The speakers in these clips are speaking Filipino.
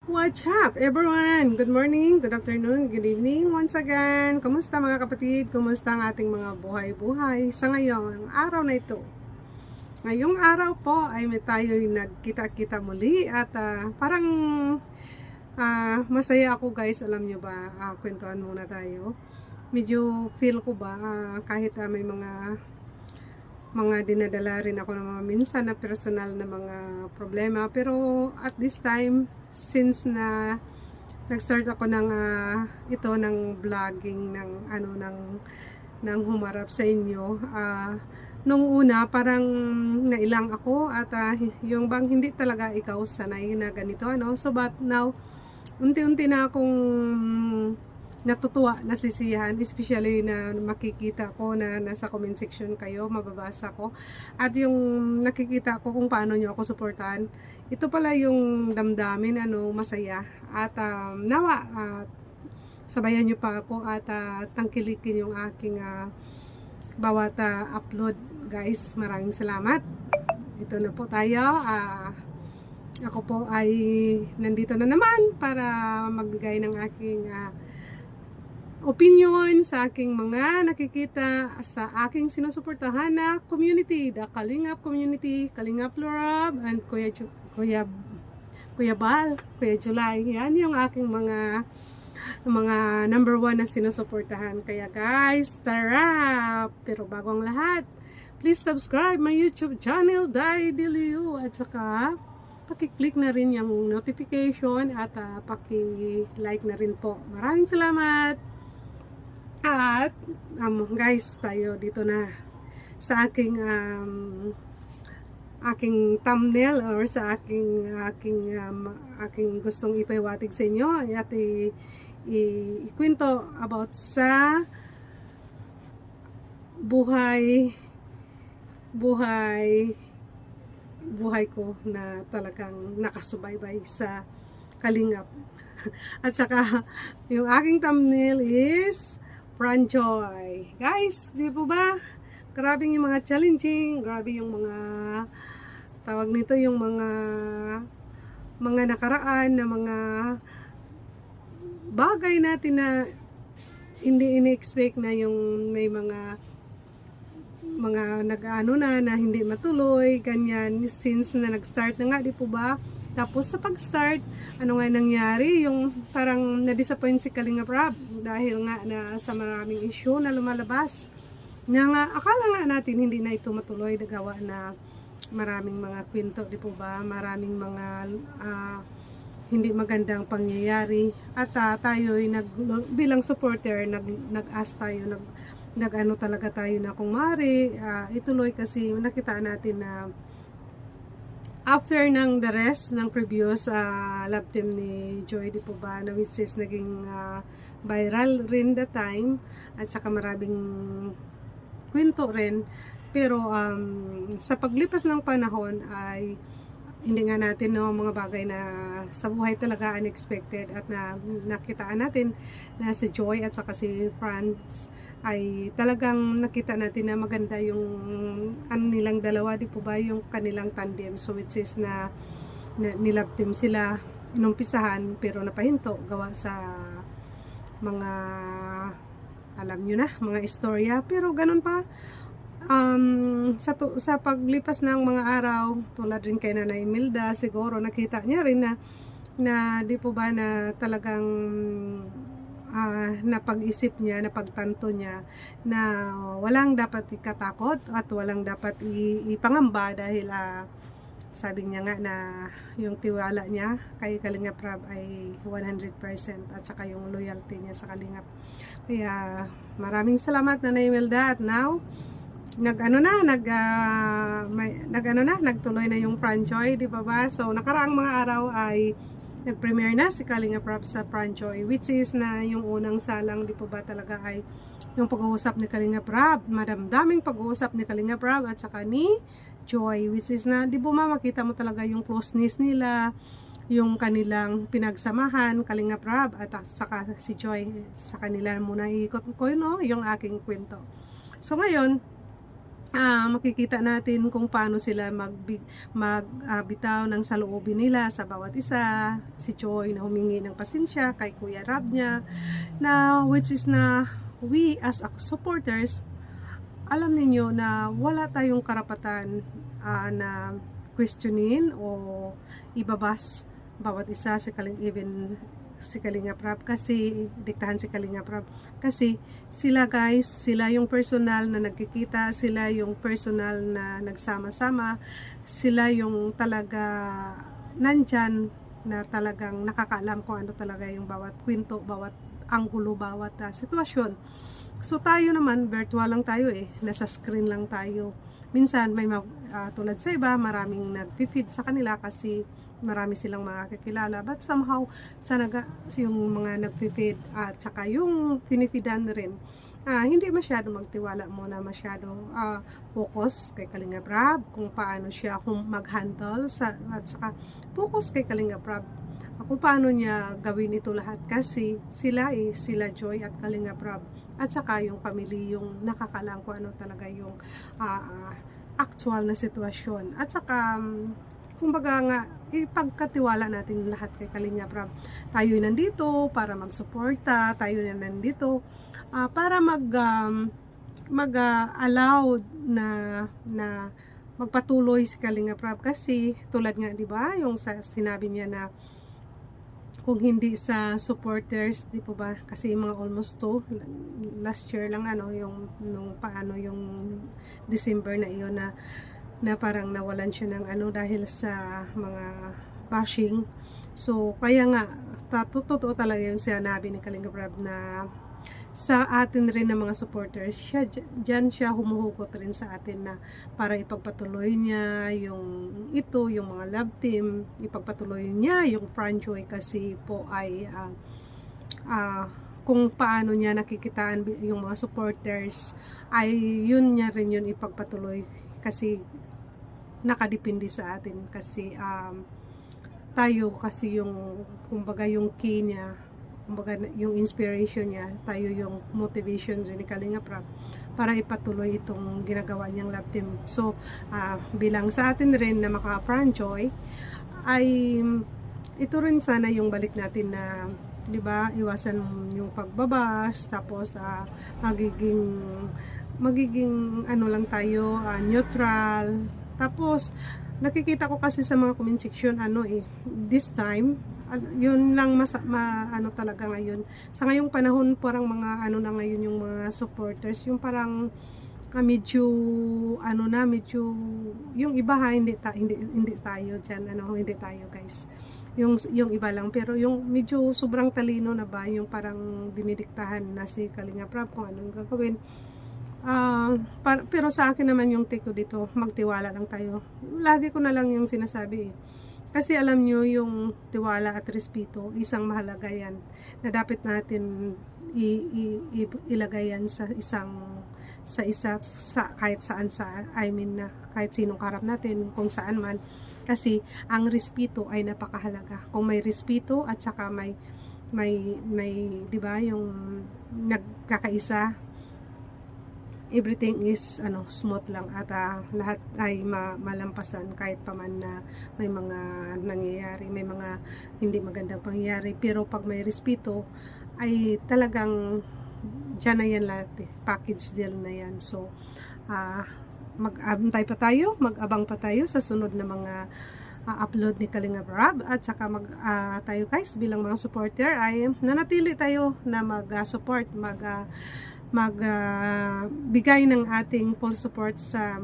What's up, everyone? Good morning, good afternoon, good evening once again. Kumusta mga kapatid? Kumusta ang ating mga buhay-buhay sa ngayong araw na ito? Ngayong araw po ay may tayo'y nagkita-kita muli at parang masaya ako guys. Alam nyo ba, kwentuhan muna tayo. Medyo feel ko ba kahit may mga dinadala rin ako ng mga minsan na personal na mga problema, pero at this time since na nag-start ako ng ito ng vlogging ng humarap sa inyo, nung una parang nailang ako at yung bang hindi talaga ikaw sanay na ganito so but now unti-unti na akong natutuwa, nasisiyahan, especially na makikita ko na nasa comment section kayo, mababasa ko, at yung nakikita ko kung paano nyo ako suportahan. Ito pala yung damdamin, masaya, at nawa, sabayan nyo pa ako at tangkilikin yung aking bawat upload guys. Maraming salamat. Ito na po tayo. Ako po ay nandito na naman para magbigay ng aking opinion sa aking mga nakikita sa aking sinusuportahan na community, the Kalingap community, Kalingap Lorab, and Kuya Bal, Kuya July. Yan yung aking mga number 1 na sinusuportahan. Kaya guys, tara! Pero bago ang lahat, please subscribe my YouTube channel, Daidilu, at saka paki-click na rin yung notification at paki-like na rin po. Maraming salamat! At guys, tayo dito na sa aking thumbnail or sa aking gustong ipahiwatig sa inyo at ikwento about sa buhay ko na talagang nakasubaybay sa Kalingap. At saka yung aking thumbnail is Franjoy. Guys, di po ba? Grabe yung mga challenging, grabe yung mga tawag nito, yung mga nakaraan na mga bagay natin na hindi ini-expect na yung may mga nag-ano na hindi matuloy, ganyan, since na nag-start na nga, di po ba? Tapos sa pag-start, ano nga nangyari? Yung parang na-disappoint si Kalingap Rab dahil nga na sa maraming issue na lumalabas. Nga akala nga natin hindi na ito matuloy, nagawa na maraming mga kwento, di po ba? Maraming mga hindi magandang pangyayari. At tayo bilang supporter, nag-ask tayo, nag-ano talaga tayo na kung maaari, ituloy kasi nakita natin na after ng the rest ng previous love team ni Joy, di po ba, na which is naging viral rin the time at saka maraming kwento rin, pero sa paglipas ng panahon ay hindi nga natin mga bagay na sa buhay talaga unexpected at nakitaan natin na si Joy at saka si Franz ay talagang nakita natin na maganda yung nilang dalawa, di po ba, yung kanilang tandem, so which is na nilove team sila inumpisahan pero napahinto gawa sa mga alam nyo na, mga istorya, pero ganun pa. Sa paglipas ng mga araw, tulad rin kay Nanay Imelda, siguro nakita niya rin na di po ba na talagang napag-isip niya, napagtanto niya na walang dapat ikatakot at walang dapat ipangamba dahil sabi niya nga na yung tiwala niya kay Kalingap Rab ay 100% at saka yung loyalty niya sa Kalingap. Kaya maraming salamat na Imelda, at now nagtuloy na yung Franjoy, di ba ba? So nakaraang mga araw ay nag-premiere na si Kalingap Rab sa Franjoy, which is na yung unang salang, di po ba, talaga ay yung pag-uusap ni Kalingap Rab, madamdaming pag-uusap ni Kalingap Rab at saka ni Joy, which is na di po makita mo talaga yung closeness nila, yung kanilang pinagsamahan, Kalingap Rab at saka si Joy. Sa kanila muna ikot ko yung aking kwento. So ngayon, makikita natin kung paano sila magbitaw ng saloobin nila sa bawat isa. Si Choi na humingi ng pasensya kay Kuya Rab niya, na which is na we as supporters, alam ninyo na wala tayong karapatan na questionin o ibabas bawat isa, si Kalinga Prab, kasi diktahan si Kalinga Prab, kasi sila guys, sila yung personal na nagkikita, sila yung personal na nagsama-sama, sila yung talaga nandyan, na talagang nakakaalam kung ano talaga yung bawat kwento, bawat anggulo, bawat sitwasyon. So tayo naman, virtual lang tayo nasa screen lang tayo. Minsan may tulad sa iba, maraming nag-feed sa kanila kasi marami silang makakilala, but somehow yung mga nag-feed at saka yung pinifeedan rin, hindi masyado magtiwala muna, masyado focus kay Kalinga Prab kung paano siya mag-handle at saka focus kay Kalinga Prab kung paano niya gawin ito lahat, kasi sila Joy at Kalinga Prab at saka yung family yung nakakalam kung ano talaga yung actual na sitwasyon, at saka kumbaga nga, ipagkatiwala natin lahat kay Kalinga Prab. Tayo nandito para magsuporta, tayo nandito para mag-allow na magpatuloy si Kalinga Prab, kasi tulad nga 'di ba, yung sinabi niya na kung hindi sa supporters, di po ba, kasi mga almost last year lang yung nung paano yung December na iyon na parang nawalan siya ng dahil sa mga bashing. So kaya nga totoo talaga yung sinabi ni Kalinga Prab na sa atin rin ng mga supporters, dyan siya humuhugot rin sa atin na para ipagpatuloy niya yung mga love team, ipagpatuloy niya yung franchise, kasi po ay kung paano niya nakikitaan yung mga supporters, ay yun niya rin yun ipagpatuloy, kasi nakadepende sa atin, kasi tayo kasi yung kumbaga yung key niya, kumbaga yung inspiration niya, tayo yung motivation rin ni Kalinga Prab para ipatuloy itong ginagawa niyang love team. So bilang sa atin rin na maka-franjoy, ay ito rin sana yung balik natin na, di ba, iwasan yung pagbabas, tapos magiging lang tayo, neutral. Tapos nakikita ko kasi sa mga comment section this time yun lang talaga ngayon sa ngayong panahon, parang mga na ngayon yung mga supporters, yung parang medyo medyo yung iba hindi tayo diyan, hindi tayo guys, yung iba lang, pero yung medyo sobrang talino na ba, yung parang dinidiktahan na si Kalinga Prab kung anong gagawin. Pero sa akin naman yung take ko dito, magtiwala lang tayo. Lagi ko na lang yung sinasabi kasi alam nyo, yung tiwala at respeto, isang mahalaga yan na dapat natin ilagay yan sa kahit saan, na kahit sinong karap natin, kung saan man, kasi ang respeto ay napakahalaga. Kung may respeto at saka may di ba, yung nagkakaisa, everything is smooth lang, at lahat ay malampasan, kahit paman na may mga nangyayari, may mga hindi magandang pangyayari, pero pag may respeto ay talagang dyan na yan lahat package deal na yan. So mag-abang pa tayo sa sunod na mga upload ni Kalinga Prab, at saka tayo guys bilang mga supporter ay nanatili tayo na mag-support, magbigay ng ating full support sa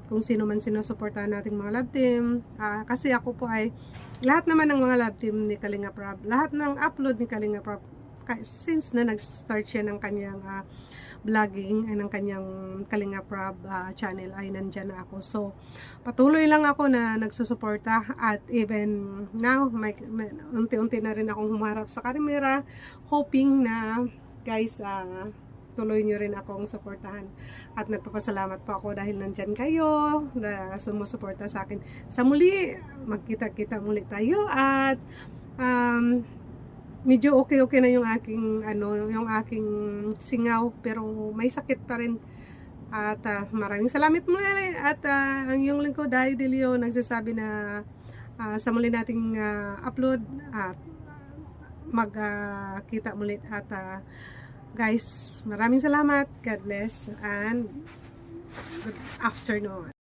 kung sino man sinusuportahan nating mga love team, kasi ako po ay lahat naman ng mga love team ni Kalinga Prab, lahat ng upload ni Kalinga Prab since na nag-start siya ng kanyang vlogging, ng kanyang Kalinga Prab channel, ay nandyan na ako. So patuloy lang ako na nagsusuporta, at even now unti-unti na rin akong humarap sa kamera, hoping na guys tuloy nyo rin akong suportahan, at nagpapasalamat po ako dahil nandyan kayo na sumusuporta sa akin. Sa muli, magkita-kita muli tayo, at medyo okay na yung aking yung aking singaw, pero may sakit pa rin, At maraming salamat muli at ang iyong lingkod Dai Delio nagsasabi na sa muli nating upload at magkita muli at guys, maraming salamat. God bless and good afternoon.